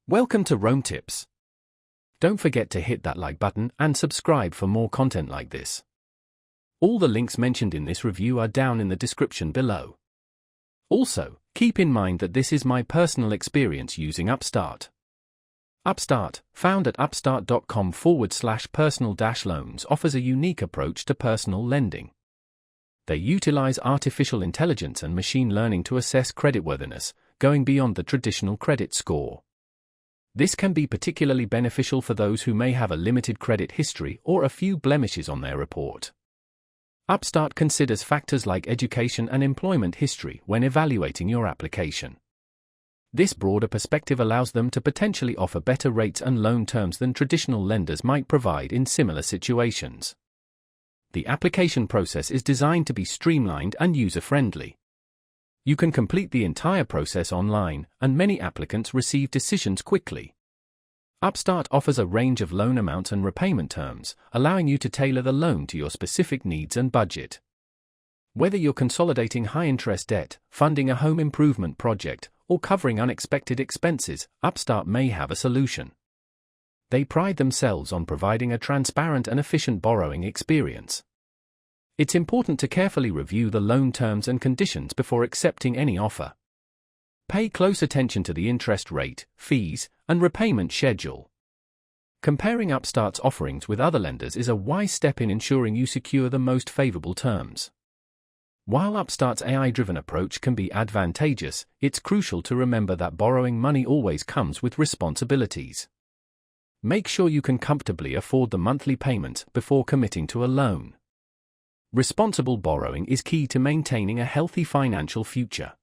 Welcome to Rome Tips. Don't forget to hit that like button and subscribe for more content like this. All the links mentioned in this review are down in the description below. Also, keep in mind that this is my personal experience using Upstart. Upstart, found at upstart.com/personal-loans, offers a unique approach to personal lending. They utilize artificial intelligence and machine learning to assess creditworthiness, going beyond the traditional credit score. This can be particularly beneficial for those who may have a limited credit history or a few blemishes on their report. Upstart considers factors like education and employment history when evaluating your application. This broader perspective allows them to potentially offer better rates and loan terms than traditional lenders might provide in similar situations. The application process is designed to be streamlined and user-friendly. You can complete the entire process online, and many applicants receive decisions quickly. Upstart offers a range of loan amounts and repayment terms, allowing you to tailor the loan to your specific needs and budget. Whether you're consolidating high-interest debt, funding a home improvement project, or covering unexpected expenses, Upstart may have a solution. They pride themselves on providing a transparent and efficient borrowing experience. It's important to carefully review the loan terms and conditions before accepting any offer. Pay close attention to the interest rate, fees, and repayment schedule. Comparing Upstart's offerings with other lenders is a wise step in ensuring you secure the most favorable terms. While Upstart's AI-driven approach can be advantageous, it's crucial to remember that borrowing money always comes with responsibilities. Make sure you can comfortably afford the monthly payment before committing to a loan. Responsible borrowing is key to maintaining a healthy financial future.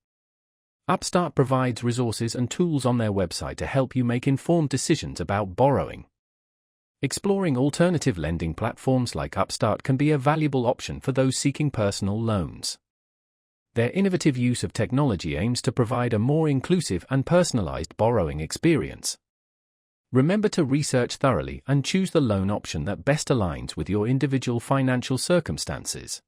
Upstart provides resources and tools on their website to help you make informed decisions about borrowing. Exploring alternative lending platforms like Upstart can be a valuable option for those seeking personal loans. Their innovative use of technology aims to provide a more inclusive and personalized borrowing experience. Remember to research thoroughly and choose the loan option that best aligns with your individual financial circumstances.